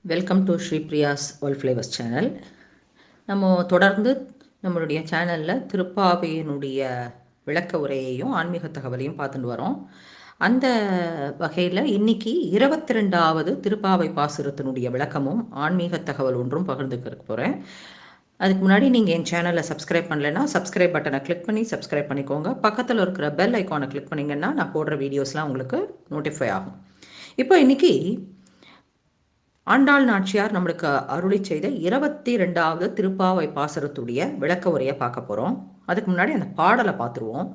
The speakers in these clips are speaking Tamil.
Welcome to Shri Priya's all flavours channel. நம்ம தொடர்ந்து நம்மளுடைய சேனலில் திருப்பாவையினுடைய விளக்க உரையையும் ஆன்மீக தகவலையும் பார்த்துட்டு வரோம். அந்த வகையில் இன்னைக்கு 22வது திருப்பாவை பாசுரத்தினுடைய விளக்கமும் ஆன்மீக தகவல் ஒன்றும் பகிர்ந்துக்க போகிறேன். அதுக்கு முன்னாடி நீங்கள் என் சேனலை சப்ஸ்கிரைப் பண்ணலைன்னா சப்ஸ்கிரைப் பட்டனை கிளிக் பண்ணி சப்ஸ்கிரைப் பண்ணிக்கோங்க. பக்கத்தில் இருக்கிற பெல் ஐக்கானை கிளிக் பண்ணிங்கன்னா நான் போடுற வீடியோஸ்லாம் உங்களுக்கு நோட்டிஃபை ஆகும். இப்போ இன்னைக்கு ஆண்டாள் நாச்சியார் நம்மளுக்கு அருளி செய்த 22வது திருப்பாவை பாசுரத்துடைய விளக்க உரையை பார்க்க போகிறோம். அதுக்கு முன்னாடி அந்த பாடலை பார்த்துருவோம்.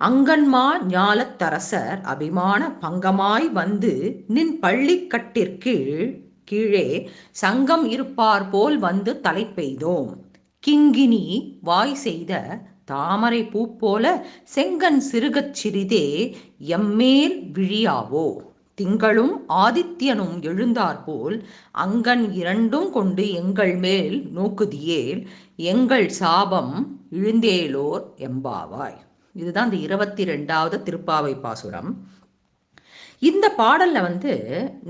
அங்கன்மா ஞாலத்தரசர் அபிமான பங்கமாய் வந்து நின் பள்ளிக்கட்டிற்கீழ் கீழே சங்கம் இருப்பார் போல் வந்து தலை பெய்தோம். கிங்கினி வாய் செய்த தாமரை பூ போல செங்கன் சிறுகச் சிறிதே எம்மேல் விழியாவோ. திங்களும் ஆதித்யனும் எழுந்தாற்போல் அங்கன் இரண்டும் கொண்டு எங்கள் மேல் நோக்குதியேல் எங்கள் சாபம் இழுந்தேலோர் எம்பாவாய். இதுதான் இந்த 22வது திருப்பாவை பாசுரம். இந்த பாடல்ல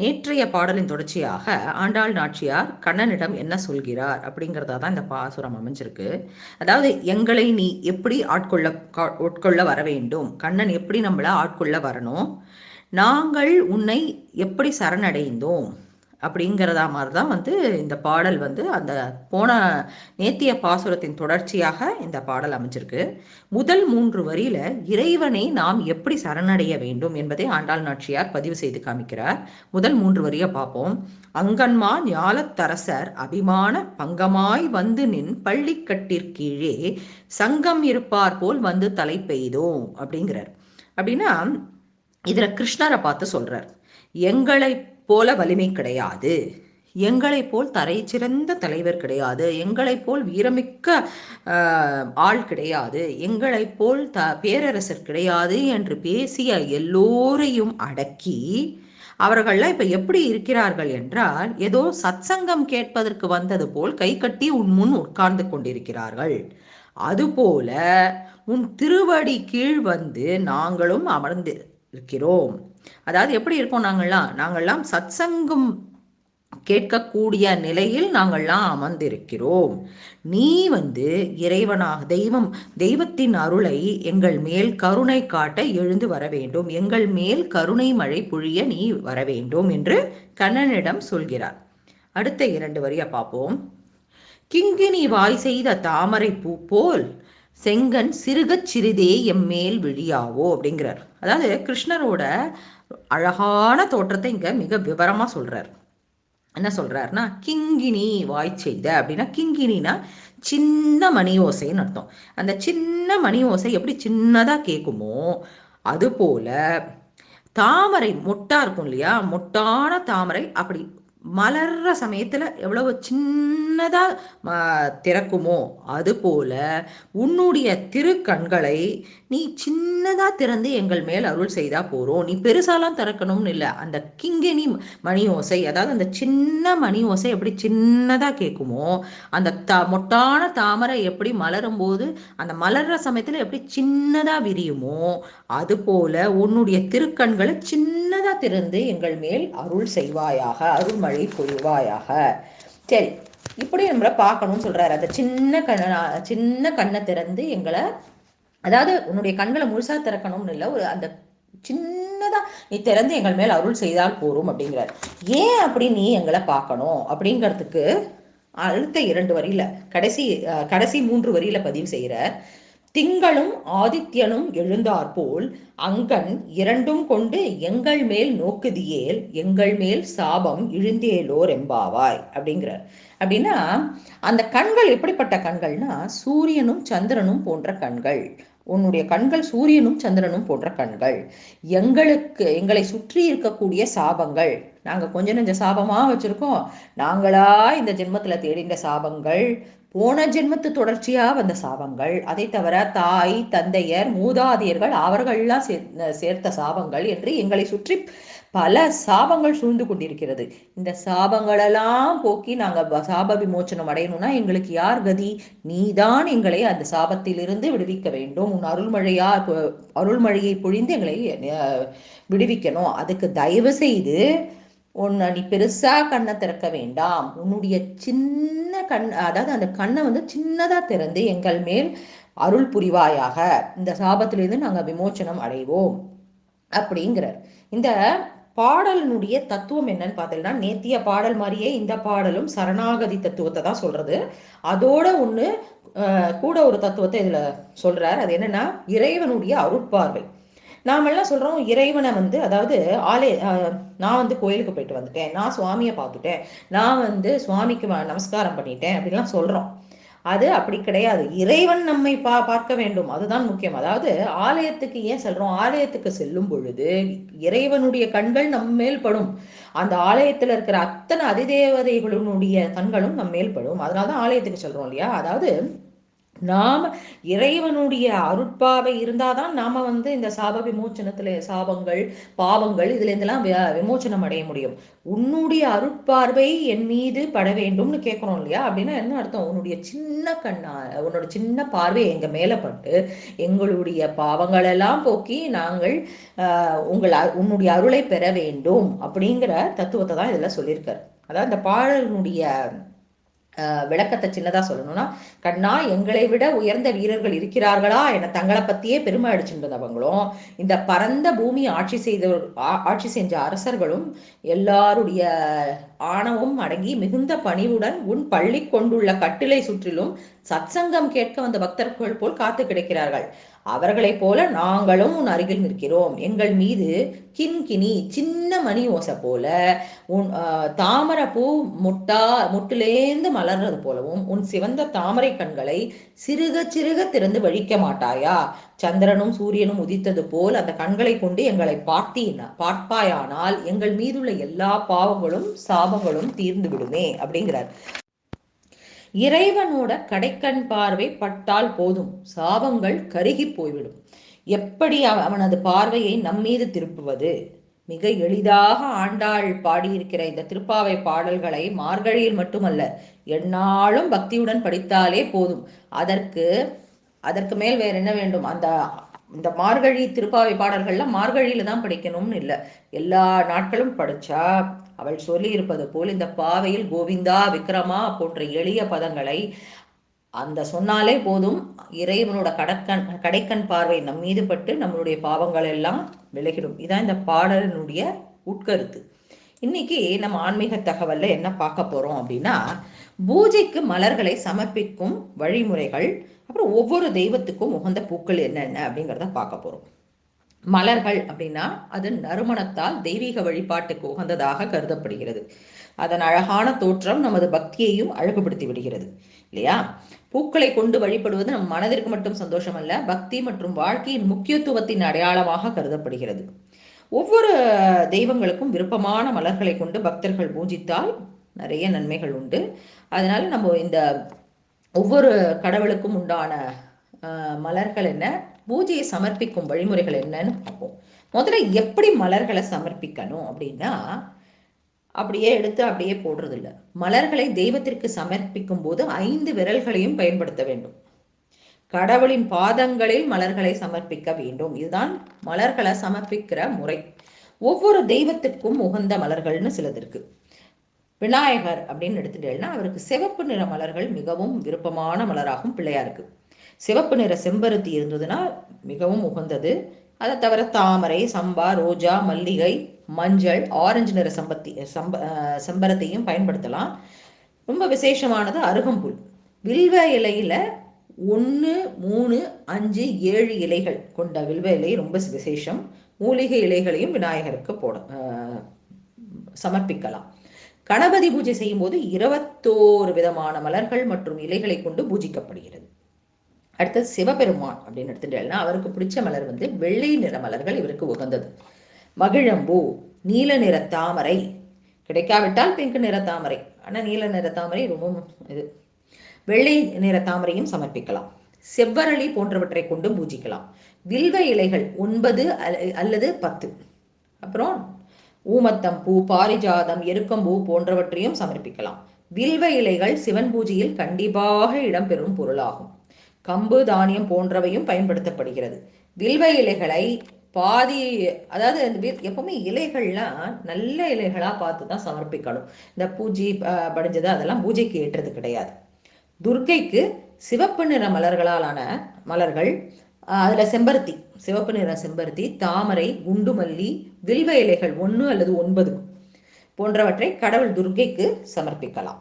நேற்றைய பாடலின் தொடர்ச்சியாக ஆண்டாள் நாச்சியார் கண்ணனிடம் என்ன சொல்கிறார் அப்படிங்கிறதா தான் இந்த பாசுரம் அமைஞ்சிருக்கு. அதாவது எங்களை நீ எப்படி ஆட்கொள்ள வர வேண்டும், கண்ணன் எப்படி நம்மளை ஆட்கொள்ள வரணும், நாங்கள் உன்னை எப்படி சரணடைந்தோம் அப்படிங்கிறதா மாதிரி தான் இந்த பாடல் அந்த போன நேத்திய பாசுரத்தின் தொடர்ச்சியாக இந்த பாடல் அமைஞ்சிருக்கு. முதல் 3 வரியில இறைவனை நாம் எப்படி சரணடைய வேண்டும் என்பதை ஆண்டாள் நாச்சியார் பதிவு செய்து காமிக்கிறார். முதல் 3 வரியை பார்ப்போம். அங்கன்மா ஞாலத்தரசர் அபிமான பங்கமாய் வந்து நின் பள்ளிக்கட்டிற்கீழே சங்கம் இருப்பார் போல் வந்து தலை பெய்தோம் அப்படிங்கிறார். அப்படின்னா இதுல கிருஷ்ணரை பார்த்து சொல்றார், எங்களை போல வலிமை கிடையாது, எங்களை போல் தரை சிறந்த தலைவர் கிடையாது, எங்களை போல் வீரமிக்க ஆள் கிடையாது, எங்களை போல் பேரரசர் கிடையாது என்று பேசிய எல்லோரையும் அடக்கி அவர்கள்லாம் இப்ப எப்படி இருக்கிறார்கள் என்றால் ஏதோ சத்சங்கம் கேட்பதற்கு வந்தது போல் கை கட்டி உன் முன் உட்கார்ந்து கொண்டிருக்கிறார்கள். அதுபோல உன் திருவடி கீழ் வந்து நாங்களும் அமர்ந்து இருக்கிறோம். அதாவது எப்படி இருக்கோம், நாங்கள்லாம் சத்சங்கம் கேட்கக்கூடிய நிலையில் நாங்கள்லாம் அமர்ந்திருக்கிறோம். நீ இறைவனாக தெய்வத்தின் அருளை எங்கள் மேல் கருணை காட்ட எழுந்து வர வேண்டும், எங்கள் மேல் கருணை மழை பொழிய நீ வர வேண்டும் என்று கண்ணனிடம் சொல்கிறார். அடுத்த 2 வரியை பார்ப்போம். கிங்கினி வாய் செய்த தாமரை பூ போல் செங்கன் சிறுகச் சிறிதே எம்மேல் விழியாவோ அப்படிங்கிறார். அதாவது கிருஷ்ணரோட அழகான தோற்றத்தை இங்க மிக விவரமா சொல்றார். என்ன சொல்றாருன்னா, கிங்கினி வாய் செய்த அப்படின்னா, கிங்கினா சின்ன மணி ஓசைன்னு அர்த்தம். அந்த சின்ன மணி ஓசை எப்படி சின்னதா கேட்குமோ அது போல தாமரை மொட்டா இருக்கும் இல்லையா, மொட்டான தாமரை அப்படி மலர்ற சமயத்துல எவ்வளவு சின்னதா திறக்குமோ அது போல உன்னுடைய திருக்கண்களை நீ சின்னதா திறந்து எங்கள் மேல் அருள் செய்தா போறோம். நீ பெருசாலாம் திறக்கணும்னு இல்லை. அந்த கிங்கினி மணி ஓசை, அதாவது அந்த சின்ன மணி ஓசை எப்படி சின்னதா கேட்குமோ, அந்த மொட்டான தாமரை எப்படி மலரும் போது அந்த மலர்ற சமயத்துல எப்படி சின்னதா விரியுமோ அது போல உன்னுடைய திருக்கண்களை சின்னதா திறந்து எங்கள் மேல் அருள் செய்வாயாக, அருள் மழை பொழிவாயாக. சரி, இப்படி நம்மளை பார்க்கணும்னு சொல்றாரு. அந்த சின்ன கண்ணை திறந்து எங்களை, அதாவது உன்னுடைய கண்களை முழுசா திறக்கணும்னு இல்லை, ஒரு அந்த சின்னதா நீ திறந்து எங்கள் மேல் அருள் செய்தால் போரும் அப்படிங்கிறார். ஏன் அப்படி நீ எங்களை பார்க்கணும் அப்படிங்கிறதுக்கு அடுத்த 2 வரியில கடைசி 3 வரியில பதிவு செய்கிறார். திங்களும் ஆதித்யனும் எழுந்தாற்போல் அங்கன் இரண்டும் கொண்டு எங்கள் மேல் நோக்குதியேல் எங்கள் மேல் சாபம் இழுந்தேலோர் எம்பாவாய் அப்படிங்கிறார். அப்படின்னா அந்த கண்கள் எப்படிப்பட்ட கண்கள்னா, சூரியனும் சந்திரனும் போன்ற கண்கள். உன்னுடைய கண்கள் சூரியனும் சந்திரனும் போன்ற கண்கள். எங்களை சுற்றி இருக்கக்கூடிய சாபங்கள், நாங்க கொஞ்ச நெஞ்ச சாபமா வச்சிருக்கோம், நாங்களா இந்த ஜென்மத்துல தேடின்ற சாபங்கள், போன ஜென்மத்து தொடர்ச்சியா வந்த சாபங்கள், அதை தவிர தாய் தந்தையர் மூதாதையர்கள் அவர்கள்லாம் சேர்த்த சாபங்கள் என்று எங்களை சுற்றி பல சாபங்கள் சூழ்ந்து கொண்டிருக்கிறது. இந்த சாபங்களெல்லாம் போக்கி நாங்கள் சாப விமோச்சனம் அடையணும்னா எங்களுக்கு யார் கதி? நீதான் எங்களை அந்த சாபத்திலிருந்து விடுவிக்க வேண்டும். உன் அருள்மழையை பொழிந்து எங்களை விடுவிக்கணும். அதுக்கு தயவு செய்து உன்னை நீ பெருசா கண்ணை திறக்க வேண்டாம், உன்னுடைய சின்ன அதாவது அந்த கண்ணை வந்து சின்னதா திறந்து எங்கள் மேல் அருள் புரிவாயாக, இந்த சாபத்திலிருந்து நாங்கள் விமோச்சனம் அடைவோம் அப்படிங்கிறார். இந்த பாடலினுடைய தத்துவம் என்னன்னு பார்த்தீங்கன்னா, நேத்திய பாடல் மாதிரியே இந்த பாடலும் சரணாகதி தத்துவத்தை தான் சொல்றது. அதோட ஒண்ணு கூட ஒரு தத்துவத்தை இதுல சொல்றார். அது என்னன்னா, இறைவனுடைய அருட்பார்வை. நாமெல்லாம் சொல்றோம் இறைவனை வந்து, அதாவது நான் வந்து கோயிலுக்கு போயிட்டு வந்துட்டேன், நான் சுவாமியை பார்த்துட்டேன், நான் வந்து சுவாமிக்கு நமஸ்காரம் பண்ணிட்டேன் அப்படின்லாம் சொல்றோம். அது அப்படி கிடையாது. இறைவன் நம்மை பார்க்க வேண்டும், அதுதான் முக்கியம். அதாவது ஆலயத்துக்கு ஏன் செல்றோம்? ஆலயத்துக்கு செல்லும் பொழுது இறைவனுடைய கண்கள் நம்ம மேல் படும். அந்த ஆலயத்துல இருக்கிற அத்தனை அதிதேவதைகளுடைய கண்களும் நம்ம மேல் படும். அதனாலதான் ஆலயத்துக்கு செல்றோம் இல்லையா? அதாவது நாம இறைவனுடைய அருட்பாவை இருந்தாதான் நாம வந்து இந்த சாப விமோச்சனத்துல, சாபங்கள் பாவங்கள் இதுல இருந்தெல்லாம் விமோச்சனம் அடைய முடியும். உன்னுடைய அருட்பார்வை என் மீது பட வேண்டும்னு கேட்கிறோம் இல்லையா? அப்படின்னா என்ன அர்த்தம்? உன்னுடைய சின்ன கண்ணா, உன்னோட சின்ன பார்வை எங்க மேல பட்டு எங்களுடைய பாவங்கள் எல்லாம் போக்கி நாங்கள் உன்னுடைய அருளை பெற வேண்டும் அப்படிங்கிற தத்துவத்தை தான் இதுல சொல்லியிருக்காரு. அதாவது இந்த பாடலினுடைய விளக்கத்தை சின்னதா சொல்லணும்னா, கண்ணா எங்களை விட உயர்ந்த வீரர்கள் இருக்கிறார்களா என தங்களை பத்தியே பெருமை அடிச்சுன்றவங்களும், இந்த பரந்த பூமி ஆட்சி செஞ்ச அரசர்களும் எல்லாருடைய ஆணவம் அடங்கி மிகுந்த பணிவுடன் உன் பள்ளி கொண்டுள்ள கட்டிலை சுற்றிலும் சத்சங்கம் கேட்க வந்த பக்தர்கள் போல் காத்து கிடைக்கிறார்கள். அவர்களைப் போல நாங்களும் உன் அருகில் நிற்கிறோம். எங்கள் மீது கிண்கிணி சின்ன மணி ஓசை போல உன் தாமரை பூ முட்டிலேந்து மலர்றது போலவும் உன் சிவந்த தாமரை கண்களை சிறுக சிறுக திறந்து வழிக்க மாட்டாயா? சந்திரனும் சூரியனும் உதித்தது போல் அந்த கண்களை கொண்டு எங்களை பார்ப்பாயானால் எங்கள் மீதுள்ள எல்லா பாவங்களும் சாபங்களும் தீர்ந்து விடுமே அப்படிங்கிறார். இறைவனோட கடைக்கண் பார்வை பட்டால் போதும், சாபங்கள் கருகி போய்விடும். எப்படி அவனது பார்வையை நம்மீது திருப்புவது? மிக எளிதாக ஆண்டாள் பாடியிருக்கிற இந்த திருப்பாவை பாடல்களை மார்கழியில் மட்டுமல்ல, எந்நாளும் பக்தியுடன் படித்தாலே போதும். அதற்கு மேல் வேற என்ன வேண்டும்? இந்த மார்கழி திருப்பாவை பாடல்கள்லாம் மார்கழியில தான் படிக்கணும்னு இல்லை, எல்லா நாட்களும் படிச்சா அவள் சொல்லி இருப்பது போல் இந்த பாவையில் கோவிந்தா விக்ரமா போன்ற எளிய பதங்களை அந்த சொன்னாலே போதும், இறைவனோட கடைக்கண் பார்வை நம் மீது பட்டு நம்மளுடைய பாவங்கள் எல்லாம் விலகிடும். இதான் இந்த பாடலினுடைய உட்கருத்து. இன்னைக்கு நம்ம ஆன்மீக தகவல்ல என்ன பார்க்க போறோம் அப்படின்னா, பூஜைக்கு மலர்களை சமர்ப்பிக்கும் வழிமுறைகள், அப்புறம் ஒவ்வொரு தெய்வத்துக்கும் உகந்த பூக்கள் என்னென்ன அப்படிங்கிறத பார்க்க போறோம். மலர்கள் அப்படின்னா அது நறுமணத்தால் தெய்வீக வழிபாட்டுக்கு உகந்ததாக கருதப்படுகிறது. அதன் அழகான தோற்றம் நமது பக்தியையும் அழகுபடுத்தி விடுகிறது இல்லையா? பூக்களை கொண்டு வழிபடுவது நம் மனதிற்கு மட்டும் சந்தோஷம் அல்ல, பக்தி மற்றும் வாழ்க்கையின் முக்கியத்துவத்தின் அடையாளமாக கருதப்படுகிறது. ஒவ்வொரு தெய்வங்களுக்கும் விருப்பமான மலர்களை கொண்டு பக்தர்கள் பூஜித்தால் நிறைய நன்மைகள் உண்டு. அதனால நம்ம இந்த ஒவ்வொரு கடவுளுக்கும் உண்டான மலர்கள் என்ன, பூஜையை சமர்ப்பிக்கும் வழிமுறைகள் என்னன்னு பார்ப்போம். முதல்ல எப்படி மலர்களை சமர்ப்பிக்கணும் அப்படின்னா, அப்படியே எடுத்து அப்படியே போடுறது இல்லை. மலர்களை தெய்வத்திற்கு சமர்ப்பிக்கும் போது 5 விரல்களையும் பயன்படுத்த வேண்டும். கடவுளின் பாதங்களில் மலர்களை சமர்ப்பிக்க வேண்டும். இதுதான் மலர்களை சமர்ப்பிக்கிற முறை. ஒவ்வொரு தெய்வத்திற்கும் உகந்த மலர்கள்னு சிலது இருக்கு. விநாயகர் அப்படின்னு எடுத்துட்டேன்னா அவருக்கு சிவப்பு நிற மலர்கள் மிகவும் விருப்பமான மலராகும். பிள்ளையாருக்கு சிவப்பு நிற செம்பருத்தி இருந்ததுன்னா மிகவும் உகந்தது. அதை தவிர தாமரை, சம்பா, ரோஜா, மல்லிகை, மஞ்சள், ஆரஞ்சு நிற செம்பரத்தையும் பயன்படுத்தலாம். ரொம்ப விசேஷமானது அருகம்புல். வில்வ இலையில 1, 3, 5, 7 இலைகள் கொண்ட வில்வ இலை ரொம்ப விசேஷம். மூலிகை இலைகளையும் விநாயகருக்கு சமர்ப்பிக்கலாம். கணபதி பூஜை செய்யும் போது 21 விதமான மலர்கள் மற்றும் இலைகளை கொண்டு பூஜிக்கப்படுகிறது. அடுத்தது சிவபெருமான் அப்படின்னு எடுத்துட்டேன்னா அவருக்கு பிடிச்ச மலர் வந்து வெள்ளை நிற மலர்கள் இவருக்கு உகந்தது. மகிழம்பூ, நீல நிற தாமரை, கிடைக்காவிட்டால் பிங்க் நிற தாமரை, ஆனால் நீல நிற தாமரை ரொம்ப இது. வெள்ளை நிற தாமரையும் சமர்ப்பிக்கலாம். செவ்வரளி போன்றவற்றை கொண்டு பூஜிக்கலாம். வில்வ இலைகள் 9 அல்லது 10. அப்புறம் ஊமத்தம்பூ, பாரிஜாதம், எருக்கம்பூ போன்றவற்றையும் சமர்ப்பிக்கலாம். வில்வ இலைகள் சிவன் பூஜையில் கண்டிப்பாக இடம்பெறும் பொருளாகும். கம்பு, தானியம் போன்றவையும் பயன்படுத்தப்படுகிறது. வில்வ இலைகளை பாதி, அதாவது எப்பவுமே இலைகள்லாம் நல்ல இலைகளாக பார்த்து தான் சமர்ப்பிக்கணும். இந்த பூஜை படிஞ்சது அதெல்லாம் பூஜைக்கு ஏற்றது கிடையாது. துர்க்கைக்கு சிவப்பு நிற மலர்களாலான மலர்கள், அதில் செம்பருத்தி, சிவப்பு நிற செம்பருத்தி, தாமரை, குண்டுமல்லி, வில்வ இலைகள் 1 அல்லது 9 போன்றவற்றை கடவுள் துர்க்கைக்கு சமர்ப்பிக்கலாம்.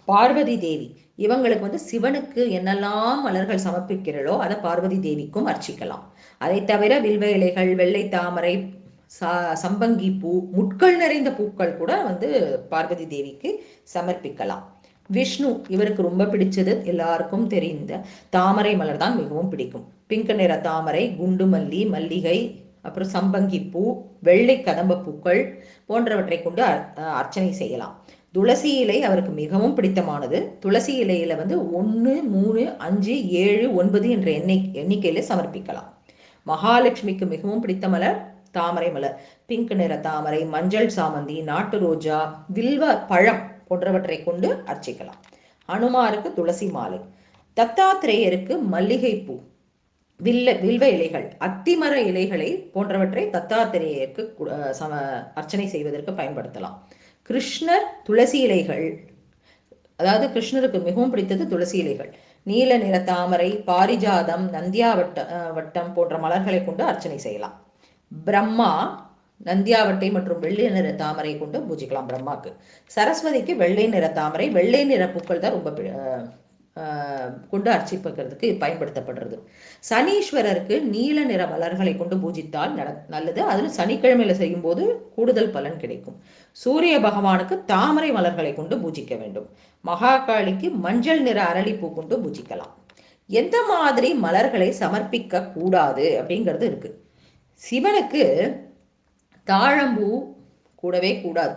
பார்வதி தேவி, இவங்களுக்கு சிவனுக்கு என்னெல்லாம் மலர்கள் சமர்ப்பிக்கிறளோ அதை பார்வதி தேவிக்கும் அர்ச்சிக்கலாம். அதை தவிர வில்வ இலைகள், வெள்ளை தாமரை, சம்பங்கி பூ, முட்கள் நிறைந்த பூக்கள் கூட பார்வதி தேவிக்கு சமர்ப்பிக்கலாம். விஷ்ணு, இவருக்கு ரொம்ப பிடிச்சது எல்லாருக்கும் தெரிந்த தாமரை மலர் தான் மிகவும் பிடிக்கும். பிங்க் நிற தாமரை, குண்டு மல்லி, மல்லிகை, அப்புறம் சம்பங்கி பூ, வெள்ளை கதம்ப பூக்கள் போன்றவற்றை கொண்டு அர்ச்சனை செய்யலாம். துளசி இலை அவருக்கு மிகவும் பிடித்தமானது. துளசி இலையில 1, 3, 5, 7, 9 என்ற எண்ணிக்கையில சமர்ப்பிக்கலாம். மகாலட்சுமிக்கு மிகவும் பிடித்த மலர் தாமரை மலர். பிங்க் நிற தாமரை, மஞ்சள் சாமந்தி, நாட்டு ரோஜா, வில்வ பழம் போன்றவற்றை கொண்டு அர்ச்சிக்கலாம். அனுமாருக்கு துளசி மாலை. தத்தாத்திரேயருக்கு மல்லிகை பூ, வில்வ இலைகள், அத்திமர இலைகளை போன்றவற்றை தத்தாத்திரேயருக்கு அர்ச்சனை செய்வதற்கு பயன்படுத்தலாம். கிருஷ்ணர் துளசி இலைகள், அதாவது கிருஷ்ணருக்கு மிகவும் பிடித்தது துளசி இலைகள். நீல நிற தாமரை, பாரிஜாதம், நந்தியாவட்டம் போன்ற மலர்களை கொண்டு அர்ச்சனை செய்யலாம். பிரம்மா நந்தியாவட்டை மற்றும் வெள்ளை நிற தாமரை கொண்டு பூஜிக்கலாம் பிரம்மாக்கு. சரஸ்வதிக்கு வெள்ளை நிற தாமரை, வெள்ளை நிற பூக்கள் தான் ரொம்ப கொண்டு அர்ச்சிப்பதற்கு பயன்படுத்தப்படுறது. சனீஸ்வரருக்கு நீல நிற மலர்களை கொண்டு பூஜித்தால் நல்லது. அதில் சனிக்கிழமையில செய்யும் போது கூடுதல் பலன் கிடைக்கும். சூரிய பகவானுக்கு தாமரை மலர்களை கொண்டு பூஜிக்க வேண்டும். மகாகாளிக்கு மஞ்சள் நிற அரளிப்பூ கொண்டு பூஜிக்கலாம். எந்த மாதிரி மலர்களை சமர்ப்பிக்க கூடாது அப்படிங்கிறது இருக்கு. சிவனுக்கு தாழம்பூ கூடவே கூடாது.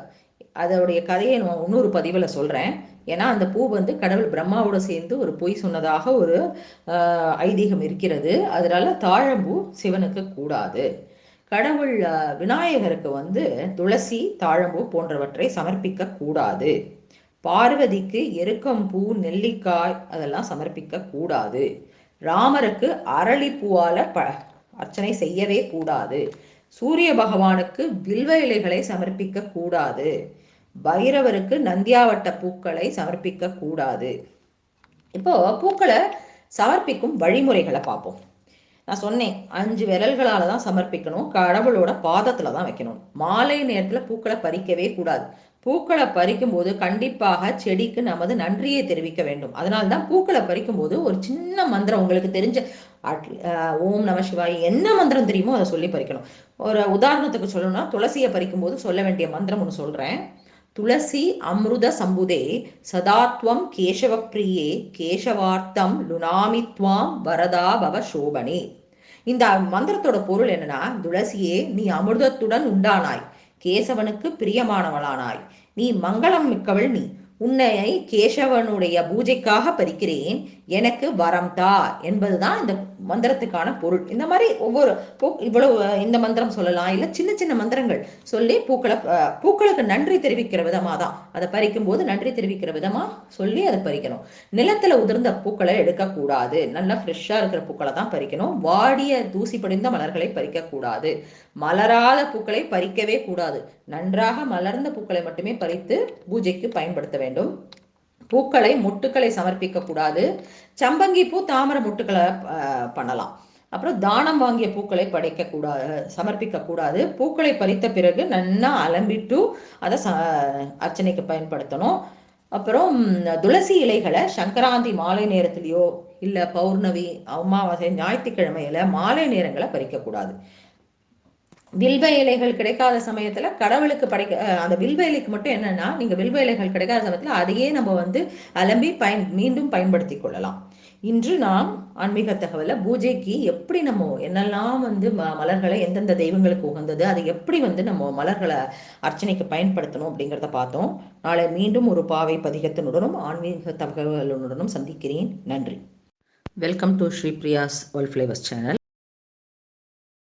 அதோடைய கதையை நான் இன்னொரு பதிவில் சொல்றேன். ஏன்னா அந்த பூ கடவுள் பிரம்மாவோட சேர்ந்து ஒரு பொய் சொன்னதாக ஒரு ஐதீகம் இருக்கிறது. அதனால தாழம்பூ சிவனுக்கு கூடாது. கடவுள் விநாயகருக்கு துளசி, தாழம்பூ போன்றவற்றை சமர்ப்பிக்க கூடாது. பார்வதிக்கு எருக்கம்பூ, நெல்லிக்காய் அதெல்லாம் சமர்ப்பிக்க கூடாது. ராமருக்கு அரளிப்பூவால அர்ச்சனை செய்யவே கூடாது. சூரிய பகவானுக்கு வில்வ இலைகளை சமர்ப்பிக்க கூடாது. பைரவருக்கு நந்தியாவட்ட பூக்களை சமர்ப்பிக்க கூடாது. இப்போ பூக்களை சமர்ப்பிக்கும் வழிமுறைகளை பார்ப்போம். நான் சொன்னேன் 5 விரல்களால தான் சமர்ப்பிக்கணும். கடவுளோட பாதத்துல தான் வைக்கணும். மாலை நேரத்துல பூக்களை பறிக்கவே கூடாது. பூக்களை பறிக்கும் போது கண்டிப்பாக செடிக்கு நமது நன்றியை தெரிவிக்க வேண்டும். அதனால்தான் பூக்களை பறிக்கும் போது ஒரு சின்ன மந்திரம், உங்களுக்கு தெரிஞ்ச ஓம் நம சிவாய் என்ன மந்திரம் தெரியுமோ அதை சொல்லி பறிக்கணும். ஒரு உதாரணத்துக்கு சொல்லணும்னா துளசியை பறிக்கும் போது சொல்ல வேண்டிய மந்திரம் ஒன்று சொல்றேன். துளசி அமிர்த சம்புதே சதாத்வம் கேசவ பிரியே கேசவார்த்தம் லுனாமித்வாம் வரதா பவ சோபனே. இந்த மந்திரத்தோட பொருள் என்னன்னா, துளசியே நீ அமிர்தத்துடன் உண்டானாய், கேசவனுக்கு பிரியமானவளானாய், நீ மங்களம் மிக்கவள், நீ உன்னை கேசவனுடைய பூஜைக்காக பறிக்கிறேன், எனக்கு வரம் தா என்பதுதான் இந்த மந்திரத்துக்கான பொருள். இந்த மாதிரி ஒவ்வொரு இவ்வளவு இந்த மந்திரம் சொல்லலாம், இல்லை சின்ன சின்ன மந்திரங்கள் சொல்லி பூக்களுக்கு நன்றி தெரிவிக்கிற விதமா தான் அதை பறிக்கும் போது நன்றி தெரிவிக்கிற விதமா சொல்லி அதை பறிக்கணும். நிலத்துல உதிர்ந்த பூக்களை எடுக்கக்கூடாது. நல்லா ஃப்ரெஷ்ஷா இருக்கிற பூக்களை தான் பறிக்கணும். வாடிய தூசி படிந்த மலர்களை பறிக்க கூடாது. மலராத பூக்களை பறிக்கவே கூடாது. நன்றாக மலர்ந்த பூக்களை மட்டுமே பறித்து பூஜைக்கு பயன்படுத்த வேண்டும். பூக்களை மொட்டுக்களை சமர்ப்பிக்க கூடாது. சம்பங்கி பூ, தாமரை மொட்டுக்களை பண்ணலாம். அப்புறம் தானம் வாங்கிய பூக்களை சமர்ப்பிக்க கூடாது. பூக்களை பறித்த பிறகு நல்லா அலம்பிட்டு அதை அர்ச்சனைக்கு பயன்படுத்தணும். அப்புறம் துளசி இலைகளை சங்கராந்தி மாலை நேரத்திலேயோ இல்லை பௌர்ணமி, அமாவாசை, ஞாயிற்றுக்கிழமையில மாலை நேரங்களை பறிக்கக்கூடாது. வில்வ இலைகள் கிடைக்காத சமயத்துல கடவுளுக்கு அந்த வில்வ இலைக்கு மட்டும் என்னன்னா, நீங்க வில்வ இலைகள் கிடைக்காத சமயத்துல அதையே நம்ம அலம்பி மீண்டும் பயன்படுத்தி கொள்ளலாம். இன்று நாம் ஆன்மீக தகவல பூஜைக்கு எப்படி நம்ம என்னெல்லாம் மலர்களை எந்தெந்த தெய்வங்களுக்கு உகந்தது, அதை எப்படி நம்ம மலர்களை அர்ச்சனைக்கு பயன்படுத்தணும் அப்படிங்கிறத பார்த்தோம். நாளை மீண்டும் ஒரு பாவை பதிகத்தினுடனும் ஆன்மீக தகவலுடனும் சந்திக்கிறேன். நன்றி. Welcome to Shri Priya's world flavours channel.